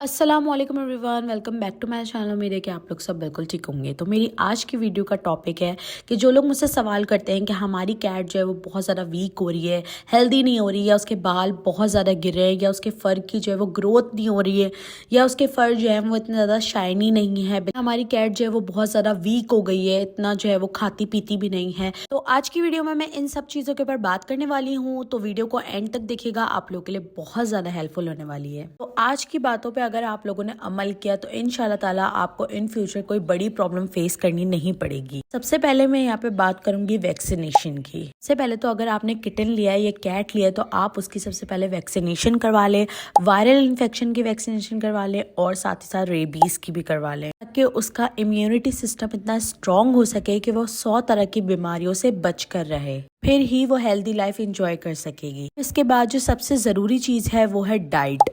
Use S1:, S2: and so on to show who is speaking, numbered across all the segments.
S1: अस्सलाम वालेकुम everyone, welcome back to my channel. उम्मीद है कि आप लोग सब बिल्कुल ठीक होंगे। तो मेरी आज की वीडियो का टॉपिक है कि जो लोग मुझसे सवाल करते हैं कि हमारी कैट जो है वो बहुत ज़्यादा वीक हो रही है, हेल्दी नहीं हो रही, या उसके बाल बहुत ज़्यादा गिर रहे हैं, या उसके फर की जो है वो ग्रोथ नहीं हो रही है, या उसके फर जो है वो इतना ज़्यादा शाइनी नहीं है, हमारी कैट जो है वो बहुत ज़्यादा वीक हो गई है, इतना जो है वो खाती पीती भी नहीं है। तो आज की वीडियो में मैं इन सब चीज़ों के ऊपर बात करने वाली हूँ। तो वीडियो को एंड तक देखिएगा, आप लोगों के लिए बहुत ज़्यादा हेल्पफुल होने वाली है। तो आज की बातों पे अगर आप लोगों ने अमल किया तो इंशाल्लाह ताला आपको इन फ्यूचर कोई बड़ी प्रॉब्लम फेस करनी नहीं पड़ेगी। सबसे पहले मैं यहाँ पे बात करूंगी वैक्सीनेशन की। सबसे पहले तो अगर आपने किटन लिया है या कैट लिया है तो आप उसकी सबसे पहले वैक्सीनेशन करवा ले, वायरल इन्फेक्शन की वैक्सीनेशन करवा ले और साथ ही साथ रेबीज की भी करवा ले, ताकि उसका इम्यूनिटी सिस्टम इतना स्ट्रांग हो सके कि वो 100 तरह की बीमारियों से बच कर रहे, फिर ही वो हेल्दी लाइफ एंजॉय कर सकेगी। इसके बाद जो सबसे जरूरी चीज है वो है डाइट,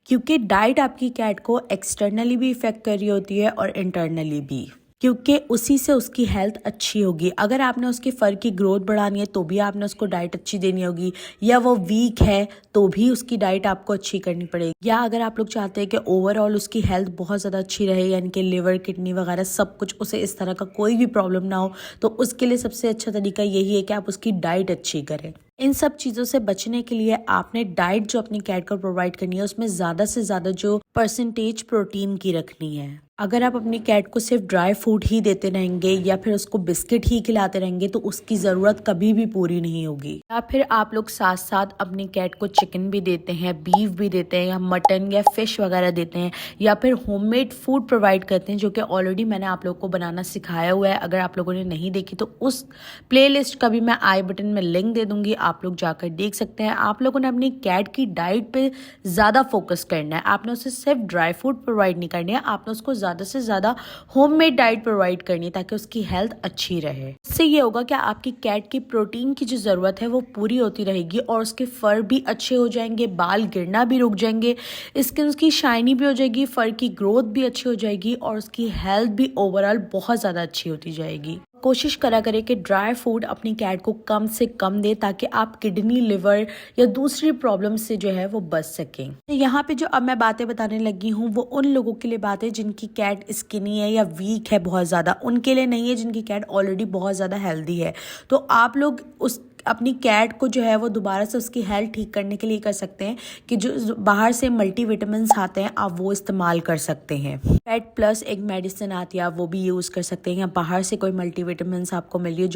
S1: क्योंकि डाइट आपकी कैट को एक्सटर्नली भी इफेक्ट कर रही होती है और इंटरनली भी, क्योंकि उसी से उसकी हेल्थ अच्छी होगी। अगर आपने उसके फर की ग्रोथ बढ़ानी है तो भी आपने उसको डाइट अच्छी देनी होगी, या वो वीक है तो भी उसकी डाइट आपको अच्छी करनी पड़ेगी। या अगर आप लोग चाहते हैं कि ओवरऑल उसकी हेल्थ बहुत ज़्यादा अच्छी रहे, यानी कि लिवर किडनी वगैरह सब कुछ, उसे इस तरह का कोई भी प्रॉब्लम ना हो, तो उसके लिए सबसे अच्छा तरीका यही है कि आप उसकी डाइट अच्छी करें। इन सब चीज़ों से बचने के लिए आपने डाइट जो अपनी कैट को प्रोवाइड करनी है उसमें ज़्यादा से ज़्यादा जो परसेंटेज प्रोटीन की रखनी है। अगर आप अपनी कैट को सिर्फ ड्राई फूड ही देते रहेंगे या फिर उसको बिस्किट ही खिलाते रहेंगे तो उसकी ज़रूरत कभी भी पूरी नहीं होगी। या फिर आप लोग साथ साथ अपनी कैट को चिकन भी देते हैं, बीफ भी देते हैं, या मटन या फिश वगैरह देते हैं, या फिर होममेड फूड प्रोवाइड करते हैं, जो कि ऑलरेडी मैंने आप लोगों को बनाना सिखाया हुआ है। अगर आप लोगों ने नहीं देखी तो उस प्लेलिस्ट का भी मैं आई बटन में लिंक दे दूंगी, आप लोग जाकर देख सकते हैं। आप लोगों ने अपनी कैट की डाइट पे ज़्यादा फोकस करना है। आपने उसे सिर्फ ड्राई फूड प्रोवाइड नहीं करनी है, आपने उसको ज़्यादा से ज़्यादा होममेड डाइट प्रोवाइड करनी है, ताकि उसकी हेल्थ अच्छी रहे। इससे ये होगा कि आपकी कैट की प्रोटीन की जो ज़रूरत है वो पूरी होती रहेगी और उसके फर भी अच्छे हो जाएंगे, बाल गिरना भी रुक जाएंगे, स्किन उसकी शाइनी भी हो जाएगी, फर की ग्रोथ भी अच्छी हो जाएगी और उसकी हेल्थ भी ओवरऑल बहुत ज़्यादा अच्छी होती जाएगी। कोशिश करा करें कि ड्राई फूड अपनी कैट को कम से कम दे, ताकि आप किडनी, लिवर या दूसरी प्रॉब्लम से जो है वो बच सकें। यहाँ पे जो अब मैं बातें बताने लगी हूँ वो उन लोगों के लिए बातें जिनकी कैट स्किनी है या वीक है बहुत ज़्यादा, उनके लिए नहीं है जिनकी कैट ऑलरेडी बहुत ज़्यादा हेल्दी है। तो आप लोग उस अपनी कैट को जो है वो दोबारा से उसकी हेल्थ ठीक करने के लिए कर सकते हैं कि जो बाहर से मल्टीविटामिन्स आते हैं आप वो इस्तेमाल कर सकते हैं। पेट प्लस एक मेडिसिन आती है, आप वो भी यूज़ कर सकते हैं, या बाहर से कोई मल्टीविटामिन्स आपको मिल रही है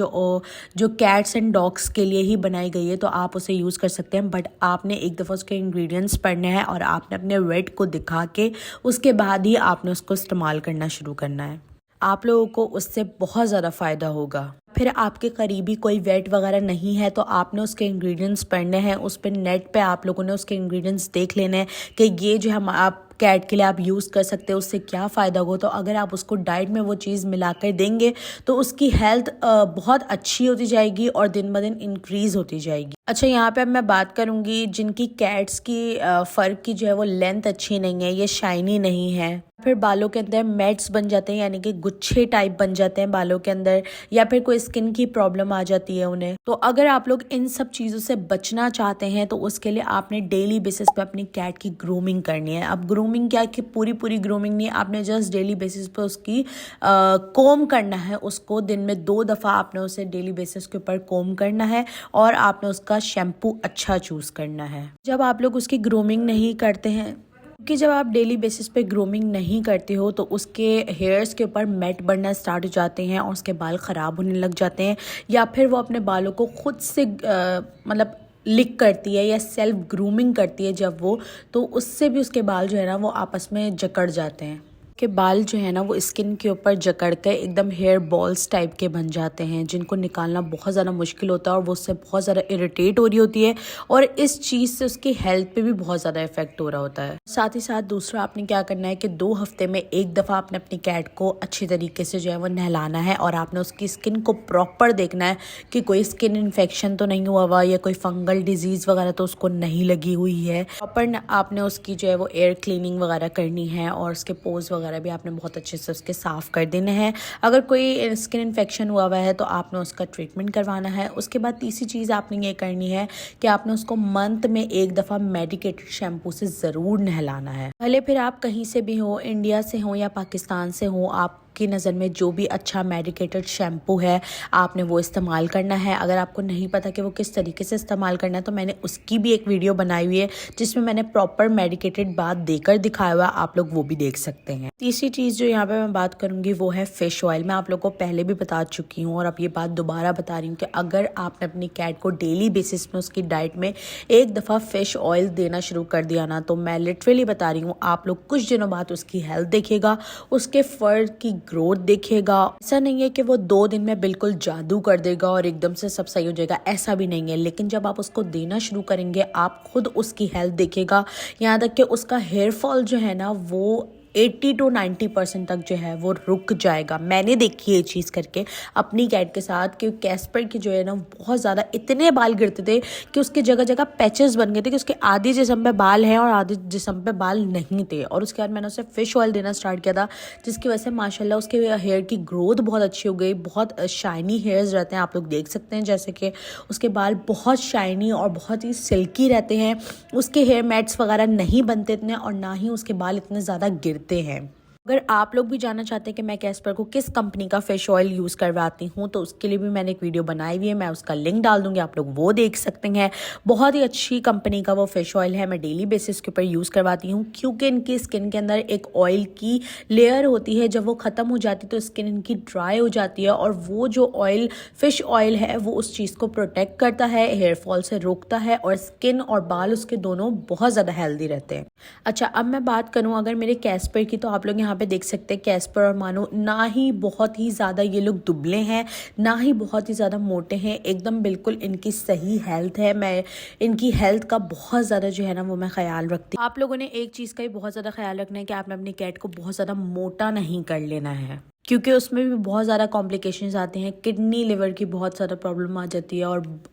S1: जो कैट्स एंड डॉग्स के लिए ही बनाई गई है तो आप उसे यूज़ कर सकते हैं। बट आपने एक दफ़ा उसके इंग्रेडिएंट्स पढ़ने हैं और आपने अपने वेट को दिखा के उसके बाद ही आपने उसको इस्तेमाल करना शुरू करना है। आप लोगों को उससे बहुत ज़्यादा फ़ायदा होगा। फिर आपके करीबी कोई वेट वगैरह नहीं है तो आपने उसके इंग्रेडिएंट्स पढ़ने हैं, उस पर नेट पे आप लोगों ने उसके इंग्रेडिएंट्स देख लेने हैं कि ये जो हम आप कैट के लिए आप यूज़ कर सकते हैं, उससे क्या फ़ायदा होगा। तो अगर आप उसको डाइट में वो चीज़ मिलाकर देंगे तो उसकी हेल्थ बहुत अच्छी होती जाएगी और दिन ब दिन इंक्रीज़ होती जाएगी। अच्छा, यहाँ पे अब मैं बात करूँगी जिनकी कैट्स की फर की जो है वो लेंथ अच्छी नहीं है, ये शाइनी नहीं है, फिर बालों के अंदर मैट्स बन जाते हैं, यानी कि गुच्छे टाइप बन जाते हैं बालों के अंदर, या फिर कोई स्किन की प्रॉब्लम आ जाती है उन्हें। तो अगर आप लोग इन सब चीज़ों से बचना चाहते हैं तो उसके लिए आपने डेली बेसिस पे अपनी कैट की ग्रूमिंग करनी है। अब ग्रूमिंग क्या है कि पूरी ग्रूमिंग नहीं, आपने जस्ट डेली बेसिस पे उसकी कोम करना है। उसको दिन में 2 दफ़ा आपने उसे डेली बेसिस के ऊपर कोम करना है और आपने उसका शैम्पू अच्छा चूज़ करना है। जब आप लोग उसकी ग्रूमिंग नहीं करते हैं, कि जब आप डेली बेसिस पे ग्रूमिंग नहीं करते हो तो उसके हेयर्स के ऊपर मैट बढ़ना स्टार्ट हो जाते हैं और उसके बाल ख़राब होने लग जाते हैं, या फिर वो अपने बालों को खुद से मतलब लिक करती है या सेल्फ ग्रूमिंग करती है जब वो, तो उससे भी उसके बाल जो है ना वो आपस में जकड़ जाते हैं। के बाल जो है ना वो स्किन के ऊपर जकड़ के एकदम हेयर बॉल्स टाइप के बन जाते हैं, जिनको निकालना बहुत ज़्यादा मुश्किल होता है और वो उससे बहुत ज़्यादा इरिटेट हो रही होती है और इस चीज़ से उसकी हेल्थ पे भी बहुत ज़्यादा इफेक्ट हो रहा होता है। साथ ही साथ दूसरा आपने क्या करना है कि 2 हफ्ते में एक दफ़ा आपने अपनी कैट को अच्छी तरीके से जो है वो नहलाना है और आपने उसकी स्किन को प्रॉपर देखना है कि कोई स्किन इन्फेक्शन तो नहीं हुआ हुआ या कोई फंगल डिजीज़ वगैरह तो उसको नहीं लगी हुई है। प्रॉपर आपने उसकी जो है वो एयर क्लीनिंग वगैरह करनी है और उसके पोज वगैरह वगैरह भी आपने बहुत अच्छे से उसके साफ़ कर देने हैं। अगर कोई स्किन इन्फेक्शन हुआ हुआ है तो आपने उसका ट्रीटमेंट करवाना है। उसके बाद तीसरी चीज़ आपने ये करनी है कि आपने उसको मंथ में एक दफ़ा मेडिकेटेड शैम्पू से ज़रूर नहलाना है। भले फिर आप कहीं से भी हो, इंडिया से हो या पाकिस्तान से हो, आपकी नज़र में जो भी अच्छा मेडिकेटेड शैम्पू है आपने वो इस्तेमाल करना है। अगर आपको नहीं पता कि वो किस तरीके से इस्तेमाल करना है तो मैंने उसकी भी एक वीडियो बनाई हुई है जिसमें मैंने प्रॉपर मेडिकेटेड बात देकर दिखाया हुआ, आप लोग वो भी देख सकते हैं। तीसरी चीज़ जो यहाँ पे मैं बात करूँगी वो है फ़िश ऑयल। मैं आप लोगों को पहले भी बता चुकी हूँ और अब ये बात दोबारा बता रही हूँ कि अगर आपने अपनी कैट को डेली बेसिस में उसकी डाइट में एक दफ़ा फ़िश ऑयल देना शुरू कर दिया ना, तो मैं लिटरली बता रही हूँ आप लोग कुछ दिनों बाद उसकी हेल्थ देखेगा, उसके फर की ग्रोथ देखेगा। ऐसा नहीं है कि वो 2 दिन में बिल्कुल जादू कर देगा और एकदम से सब सही हो जाएगा, ऐसा भी नहीं है। लेकिन जब आप उसको देना शुरू करेंगे आप खुद उसकी हेल्थ देखेगा। यहाँ तक कि उसका हेयर फॉल जो है ना वो 80 to 90% तक जो है वो रुक जाएगा। मैंने देखी ये चीज़ करके अपनी कैट के साथ कि कैस्पर की जो है ना बहुत ज़्यादा इतने बाल गिरते थे कि उसके जगह जगह पैचेस बन गए थे कि उसके आधी जिस्म पे बाल हैं और आधी जिस्म पे बाल नहीं थे। और उसके बाद मैंने उसे फ़िश ऑयल देना स्टार्ट किया था जिसकी वजह से माशाल्लाह उसके हेयर की ग्रोथ बहुत अच्छी हो गई। बहुत शाइनी हेयर्स रहते हैं, आप लोग देख सकते हैं, जैसे कि उसके बाल बहुत शाइनी और बहुत ही सिल्की रहते हैं। उसके हेयर मैट्स वगैरह नहीं बनते इतने और ना ही उसके बाल इतने ज़्यादा गिरते हैं। अगर आप लोग भी जानना चाहते हैं कि मैं कैस्पर को किस कंपनी का फ़िश ऑयल यूज़ करवाती हूँ तो उसके लिए भी मैंने एक वीडियो बनाई हुई है, मैं उसका लिंक डाल दूँगी, आप लोग वो देख सकते हैं। बहुत ही अच्छी कंपनी का वो फ़िश ऑयल है, मैं डेली बेसिस के ऊपर यूज़ करवाती हूँ क्योंकि इनकी स्किन के अंदर एक ऑयल की लेयर होती है, जब वो ख़त्म हो जाती है तो स्किन इनकी ड्राई हो जाती है और वो जो ऑयल फ़िश ऑयल है वो उस चीज़ को प्रोटेक्ट करता है, हेयर फॉल से रोकता है और स्किन और बाल उसके दोनों बहुत ज़्यादा हेल्दी रहते हैं। अच्छा, अब मैं बात करूँ अगर मेरे कैस्पर की, तो आप लोग यहाँ पे देख सकते हैं कैस्पर और मानो ना ही बहुत ही ज़्यादा ये लोग दुबले हैं ना ही बहुत ही ज़्यादा मोटे हैं, एकदम बिल्कुल इनकी सही हेल्थ है। मैं इनकी हेल्थ का बहुत ज़्यादा जो है ना वो मैं ख्याल रखती हूँ। आप लोगों ने एक चीज़ का भी बहुत ज़्यादा ख्याल रखना है कि आपने अपनी कैट को बहुत ज़्यादा मोटा नहीं कर लेना है क्योंकि उसमें भी बहुत ज़्यादा कॉम्प्लिकेशंस आते हैं, किडनी लिवर की बहुत ज़्यादा प्रॉब्लम आ जाती है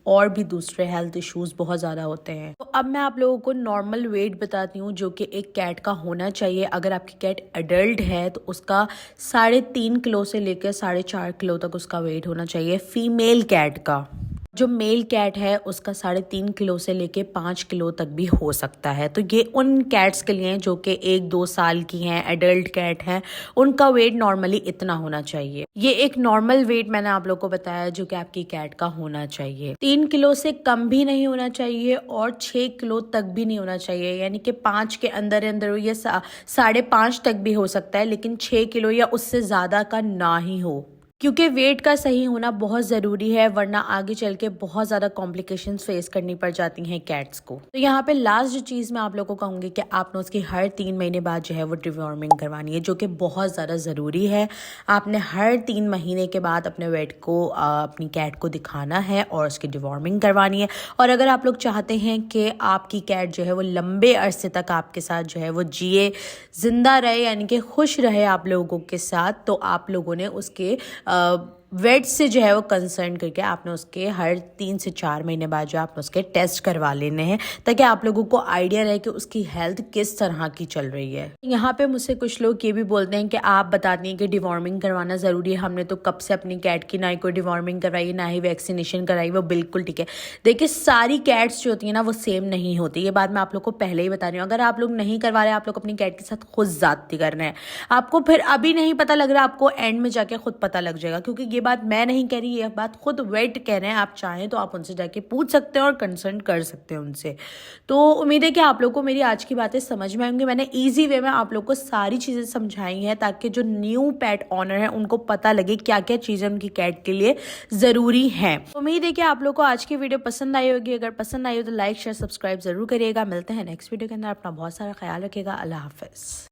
S1: और भी दूसरे हेल्थ इश्यूज बहुत ज़्यादा होते हैं। तो अब मैं आप लोगों को नॉर्मल वेट बताती हूँ जो कि एक कैट का होना चाहिए। अगर आपकी कैट अडल्ट है तो उसका 3.5 किलो से लेकर 4.5 किलो तक उसका वेट होना चाहिए फीमेल कैट का। जो मेल कैट है उसका 3.5 किलो से लेके 5 किलो तक भी हो सकता है। तो ये उन कैट्स के लिए जो कि 1-2 साल की हैं, एडल्ट कैट हैं, उनका वेट नॉर्मली इतना होना चाहिए। ये एक नॉर्मल वेट मैंने आप लोगों को बताया जो कि आपकी कैट का होना चाहिए। 3 किलो से कम भी नहीं होना चाहिए और 6 किलो तक भी नहीं होना चाहिए, यानी कि 5 के अंदर अंदर ये 5.5 तक भी हो सकता है, लेकिन 6 किलो या उससे ज़्यादा का ना ही हो क्योंकि वेट का सही होना बहुत ज़रूरी है, वरना आगे चल के बहुत ज़्यादा कॉम्प्लिकेशंस फेस करनी पड़ जाती हैं कैट्स को। तो यहाँ पे लास्ट जो चीज़ मैं आप लोगों को कहूँगी कि आपने उसकी हर 3 महीने बाद जो है वो डिवॉर्मिंग करवानी है, जो कि बहुत ज़्यादा ज़रूरी है। आपने हर 3 महीने के बाद अपने वेट को अपनी कैट को दिखाना है और उसकी डिवॉर्मिंग करवानी है। और अगर आप लोग चाहते हैं कि आपकी कैट जो है वो लंबे अरसे तक आपके साथ जो है वो जिए, ज़िंदा रहे, यानी कि खुश रहे आप लोगों के साथ, तो आप लोगों ने उसके वेट से जो है वो कंसर्न करके आपने उसके हर 3 से 4 महीने बाद जो आपने उसके टेस्ट करवा लेने हैं ताकि आप लोगों को आइडिया रहे कि उसकी हेल्थ किस तरह की चल रही है। यहाँ पे मुझसे कुछ लोग ये भी बोलते हैं कि आप बताती हैं कि डिवॉर्मिंग करवाना ज़रूरी है, हमने तो कब से अपनी कैट की ना ही कोई डिवॉर्मिंग करवाई ना ही वैक्सीनेशन कराई। वो बिल्कुल ठीक है। देखिए, सारी कैट्स जो होती है ना वो सेम नहीं होती, ये बात मैं आप लोग को पहले ही बता रही हूँ। अगर आप लोग नहीं करवा रहे, आप लोग अपनी कैट के साथ खुद ज़्यादती कर रहे हैं, आपको फिर अभी नहीं पता लग रहा, आपको एंड में जाके खुद पता लग जाएगा। क्योंकि ये बात मैं नहीं कह रही, ये बात खुद वेट कह रहे हैं। आप चाहें तो आप उनसे जाके पूछ सकते हैं और कंसल्ट कर सकते हैं उनसे। तो उम्मीद है कि आप लोग को मेरी आज की बातें समझ में आएंगी। मैंने इजी वे में आप लोग को सारी चीज़ें समझाई हैं ताकि जो न्यू पेट ऑनर है उनको पता लगे क्या क्या चीज़ें उनकी कैट के लिए ज़रूरी हैं। उम्मीद है कि आप लोग को आज की वीडियो पसंद आई होगी। अगर पसंद आई हो तो लाइक शेयर सब्सक्राइब जरूर करिएगा। मिलते हैं नेक्स्ट वीडियो के अंदर। अपना बहुत सारा ख्याल रखिएगा। अल्लाह हाफिज़।